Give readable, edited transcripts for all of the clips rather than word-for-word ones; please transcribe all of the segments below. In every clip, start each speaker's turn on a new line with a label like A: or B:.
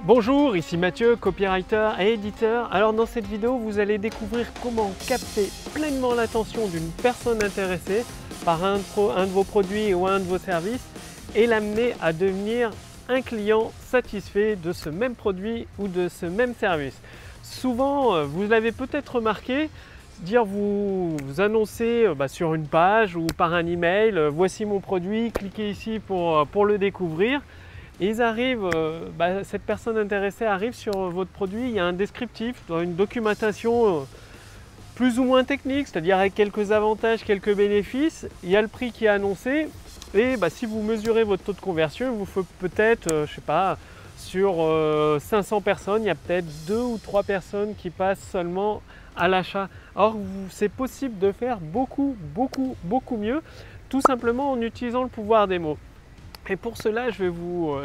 A: Bonjour, ici Mathieu, copywriter et éditeur. Alors dans cette vidéo, vous allez découvrir comment capter pleinement l'attention d'une personne intéressée par un de vos produits ou un de vos services et l'amener à devenir un client satisfait de ce même produit ou de ce même service. Souvent, vous l'avez peut-être remarqué, vous annoncez sur une page ou par un email, voici mon produit, cliquez ici pour le découvrir. Et cette personne intéressée arrive sur votre produit, il y a un descriptif, une documentation plus ou moins technique, c'est-à-dire avec quelques avantages, quelques bénéfices. Il y a le prix qui est annoncé et si vous mesurez votre taux de conversion, il vous faut peut-être, sur 500 personnes, il y a peut-être 2 ou 3 personnes qui passent seulement à l'achat. Or, c'est possible de faire beaucoup mieux, tout simplement en utilisant le pouvoir des mots. Et pour cela, je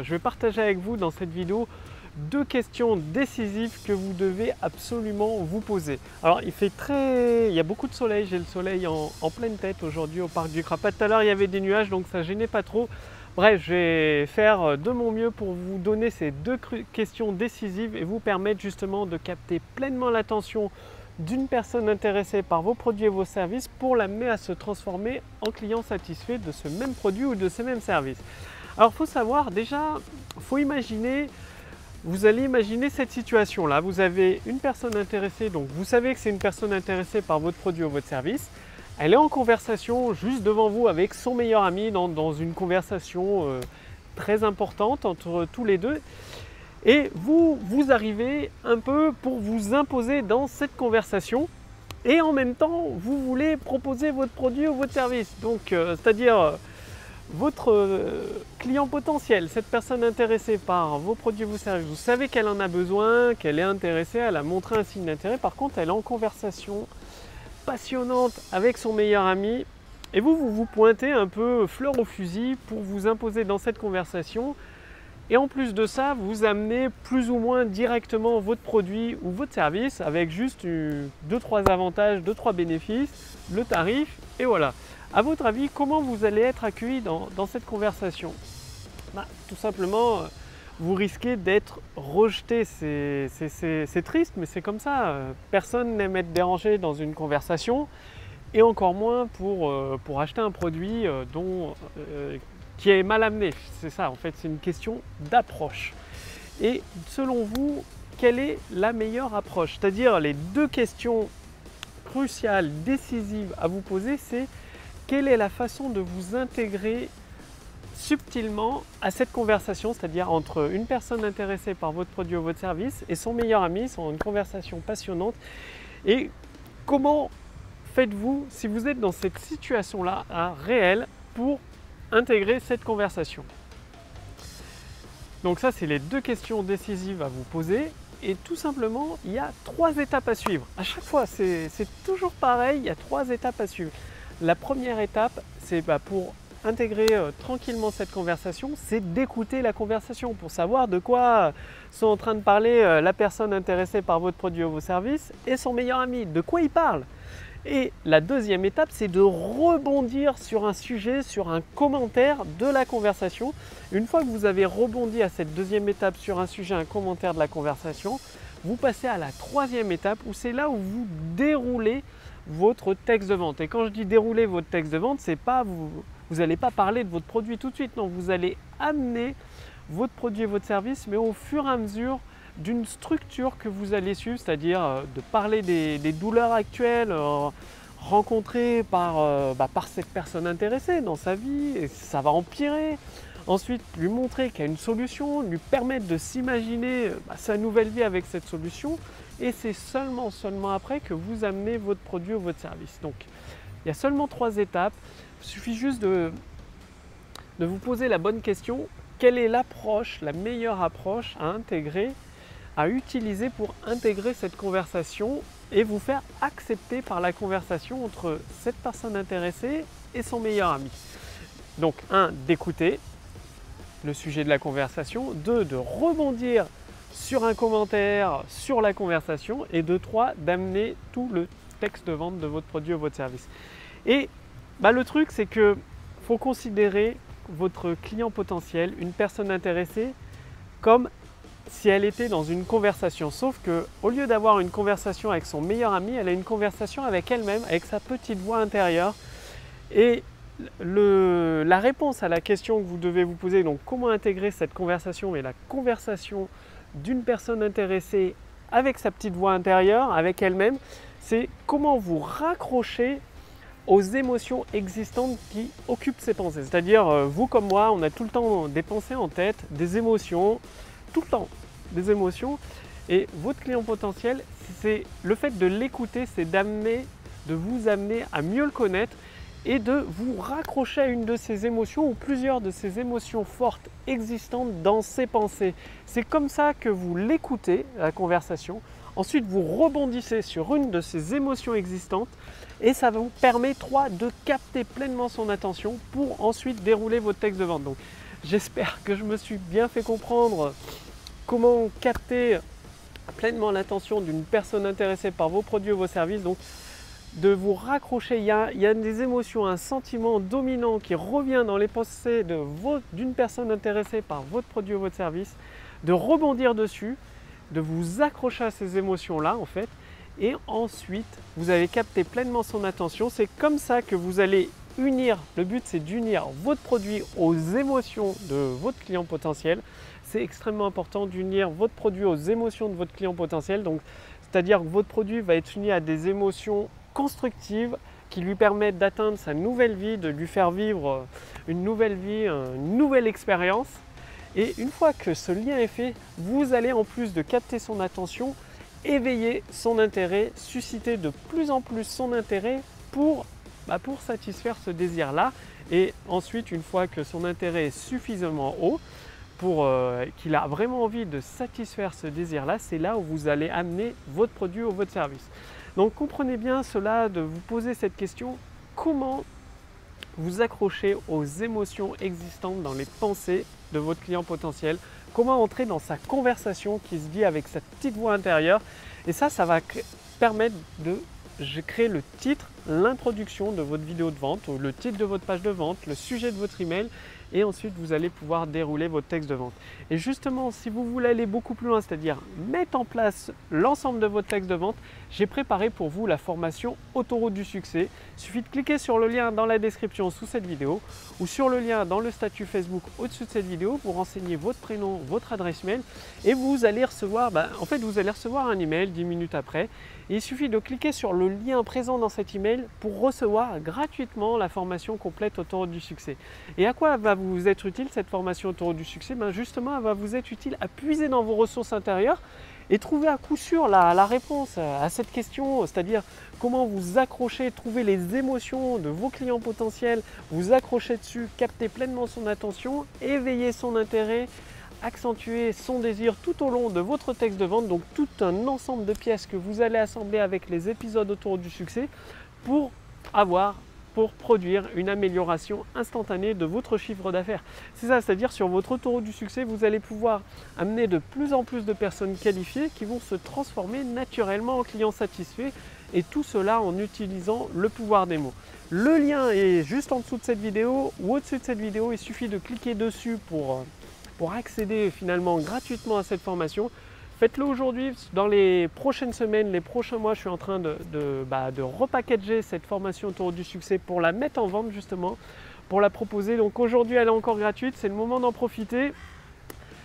A: vais partager avec vous dans cette vidéo 2 questions décisives que vous devez absolument vous poser. Alors, il y a beaucoup de soleil, j'ai le soleil en pleine tête aujourd'hui au parc du Crapat. Tout à l'heure, il y avait des nuages, donc ça ne gênait pas trop. Bref, je vais faire de mon mieux pour vous donner ces 2 questions décisives et vous permettre justement de capter pleinement l'attention d'une personne intéressée par vos produits et vos services pour l'amener à se transformer en client satisfait de ce même produit ou de ce même service. Alors il faut savoir déjà, vous allez imaginer cette situation-là. Vous avez une personne intéressée, donc vous savez que c'est une personne intéressée par votre produit ou votre service. Elle est en conversation juste devant vous avec son meilleur ami dans une conversation très importante entre tous les deux. Et vous arrivez un peu pour vous imposer dans cette conversation et en même temps, vous voulez proposer votre produit ou votre service. Donc, c'est-à-dire votre client potentiel, cette personne intéressée par vos produits ou vos services, vous savez qu'elle en a besoin, qu'elle est intéressée, elle a montré un signe d'intérêt. Par contre, elle est en conversation passionnante avec son meilleur ami et vous pointez un peu fleur au fusil pour vous imposer dans cette conversation. Et en plus de ça, vous amenez plus ou moins directement votre produit ou votre service avec juste 2-3 avantages, 2-3 bénéfices, le tarif et voilà. À votre avis, comment vous allez être accueilli dans cette conversation? Tout simplement, vous risquez d'être rejeté. C'est triste, mais c'est comme ça. Personne n'aime être dérangé dans une conversation et encore moins pour acheter un produit qui est mal amené. C'est ça, en fait, c'est une question d'approche. Et selon vous, quelle est la meilleure approche? C'est-à-dire les 2 questions cruciales, décisives à vous poser, c'est quelle est la façon de vous intégrer subtilement à cette conversation, c'est-à-dire entre une personne intéressée par votre produit ou votre service et son meilleur ami, sont une conversation passionnante. Et comment faites-vous si vous êtes dans cette situation-là réelle pour intégrer cette conversation? Donc ça, c'est les 2 questions décisives à vous poser. Et tout simplement, il y a 3 étapes à suivre. À chaque fois, c'est toujours pareil, il y a 3 étapes à suivre. La première étape, c'est pour intégrer tranquillement cette conversation, c'est d'écouter la conversation pour savoir de quoi sont en train de parler la personne intéressée par votre produit ou vos services et son meilleur ami, de quoi ils parlent. Et la deuxième étape, c'est de rebondir sur un sujet, sur un commentaire de la conversation. Une fois que vous avez rebondi à cette deuxième étape sur un sujet, un commentaire de la conversation, vous passez à la troisième étape où c'est là où vous déroulez votre texte de vente. Et quand je dis dérouler votre texte de vente, c'est pas vous n'allez pas parler de votre produit tout de suite. Non, vous allez amener votre produit et votre service, mais au fur et à mesure d'une structure que vous allez suivre, c'est-à-dire de parler des douleurs actuelles rencontrées par cette personne intéressée dans sa vie, et ça va empirer. Ensuite, lui montrer qu'il y a une solution, lui permettre de s'imaginer sa nouvelle vie avec cette solution, et c'est seulement après que vous amenez votre produit ou votre service. Donc, il y a seulement 3 étapes. Il suffit juste de vous poser la bonne question. Quelle est l'approche, la meilleure approche à intégrer, à utiliser pour intégrer cette conversation et vous faire accepter par la conversation entre cette personne intéressée et son meilleur ami. Donc 1, d'écouter le sujet de la conversation, 2, de rebondir sur un commentaire sur la conversation et 3, d'amener tout le texte de vente de votre produit ou votre service. Et le truc, c'est que faut considérer votre client potentiel, une personne intéressée, comme si elle était dans une conversation. Sauf qu'au lieu d'avoir une conversation avec son meilleur ami, elle a une conversation avec elle-même, avec sa petite voix intérieure. Et la réponse à la question que vous devez vous poser, donc comment intégrer cette conversation et la conversation d'une personne intéressée avec sa petite voix intérieure, avec elle-même, c'est comment vous raccrocher aux émotions existantes qui occupent ses pensées. C'est-à-dire, vous comme moi, on a tout le temps des pensées en tête, des émotions, tout le temps, des émotions. Et votre client potentiel, c'est le fait de l'écouter, c'est de vous amener à mieux le connaître et de vous raccrocher à une de ces émotions ou plusieurs de ces émotions fortes existantes dans ses pensées. C'est comme ça que vous l'écoutez, la conversation. Ensuite, vous rebondissez sur une de ces émotions existantes et ça vous permet, de capter pleinement son attention pour ensuite dérouler votre texte de vente. Donc, j'espère que je me suis bien fait comprendre comment capter pleinement l'attention d'une personne intéressée par vos produits ou vos services. Donc, de vous raccrocher, il y a des émotions, un sentiment dominant qui revient dans les pensées d'une personne intéressée par votre produit ou votre service, de rebondir dessus, de vous accrocher à ces émotions-là en fait, et ensuite vous allez capter pleinement son attention. C'est comme ça que vous allez unir, le but c'est d'unir votre produit aux émotions de votre client potentiel. C'est extrêmement important d'unir votre produit aux émotions de votre client potentiel, donc c'est-à-dire que votre produit va être uni à des émotions constructives qui lui permettent d'atteindre sa nouvelle vie, de lui faire vivre une nouvelle vie, une nouvelle expérience. Et une fois que ce lien est fait, vous allez en plus de capter son attention, éveiller son intérêt, susciter de plus en plus son intérêt pour satisfaire ce désir-là. Et ensuite, une fois que son intérêt est suffisamment haut, pour qu'il a vraiment envie de satisfaire ce désir-là, c'est là où vous allez amener votre produit ou votre service. Donc comprenez bien cela, de vous poser cette question, comment vous accrocher aux émotions existantes dans les pensées de votre client potentiel, comment entrer dans sa conversation qui se dit avec sa petite voix intérieure. Et ça va permettre de créer le titre, l'introduction de votre vidéo de vente, ou le titre de votre page de vente, le sujet de votre email, et ensuite vous allez pouvoir dérouler votre texte de vente. Et justement, si vous voulez aller beaucoup plus loin, c'est-à-dire mettre en place l'ensemble de votre texte de vente, j'ai préparé pour vous la formation Autoroute du succès. Il suffit de cliquer sur le lien dans la description sous cette vidéo ou sur le lien dans le statut Facebook au-dessus de cette vidéo pour renseigner votre prénom, votre adresse mail, et vous allez recevoir, vous allez recevoir un email 10 minutes après. Et il suffit de cliquer sur le lien présent dans cet email pour recevoir gratuitement la formation complète Autoroute du succès. Et à quoi va vous être utile cette formation Autoroute du succès? Justement, elle va vous être utile à puiser dans vos ressources intérieures et trouver à coup sûr la réponse à cette question, c'est-à-dire comment vous accrocher, trouver les émotions de vos clients potentiels, vous accrocher dessus, capter pleinement son attention, éveiller son intérêt, accentuer son désir tout au long de votre texte de vente. Donc tout un ensemble de pièces que vous allez assembler avec les épisodes Autour du succès pour produire une amélioration instantanée de votre chiffre d'affaires. C'est ça, c'est-à-dire sur votre autoroute du succès, vous allez pouvoir amener de plus en plus de personnes qualifiées qui vont se transformer naturellement en clients satisfaits, et tout cela en utilisant le pouvoir des mots. Le lien est juste en dessous de cette vidéo ou au-dessus de cette vidéo. Il suffit de cliquer dessus pour accéder finalement gratuitement à cette formation. Faites-le aujourd'hui. Dans les prochaines semaines, les prochains mois, je suis en train de repackager cette formation Autoroute du succès pour la mettre en vente justement, pour la proposer. Donc aujourd'hui, elle est encore gratuite, c'est le moment d'en profiter.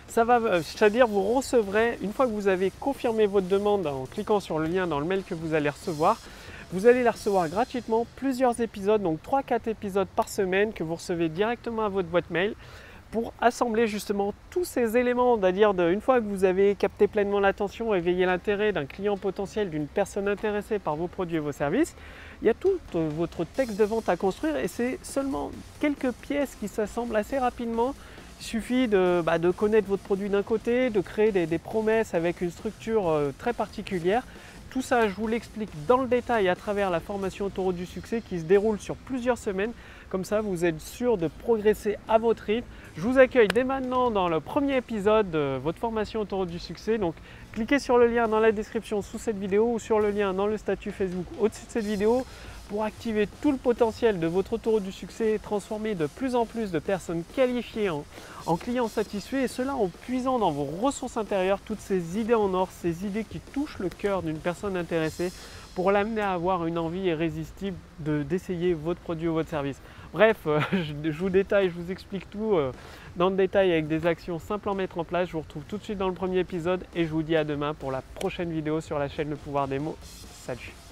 A: C'est-à-dire vous recevrez, une fois que vous avez confirmé votre demande en cliquant sur le lien dans le mail que vous allez recevoir, vous allez la recevoir gratuitement, plusieurs épisodes, donc 3-4 épisodes par semaine que vous recevez directement à votre boîte mail, pour assembler justement tous ces éléments, c'est-à-dire une fois que vous avez capté pleinement l'attention, éveillé l'intérêt d'un client potentiel, d'une personne intéressée par vos produits et vos services, il y a tout votre texte de vente à construire et c'est seulement quelques pièces qui s'assemblent assez rapidement. Il suffit de connaître votre produit d'un côté, de créer des promesses avec une structure très particulière. Tout ça, je vous l'explique dans le détail à travers la formation Autoroute du succès qui se déroule sur plusieurs semaines. Comme ça, vous êtes sûr de progresser à votre rythme. Je vous accueille dès maintenant dans le premier épisode de votre formation Autoroute du succès. Donc, cliquez sur le lien dans la description sous cette vidéo ou sur le lien dans le statut Facebook au-dessus de cette vidéo pour activer tout le potentiel de votre autoroute du succès et transformer de plus en plus de personnes qualifiées en clients satisfaits, et cela en puisant dans vos ressources intérieures toutes ces idées en or, ces idées qui touchent le cœur d'une personne intéressée pour l'amener à avoir une envie irrésistible d'essayer votre produit ou votre service. Bref, je vous détaille, je vous explique tout dans le détail avec des actions simples à mettre en place. Je vous retrouve tout de suite dans le premier épisode et je vous dis à demain pour la prochaine vidéo sur la chaîne Le Pouvoir des mots. Salut!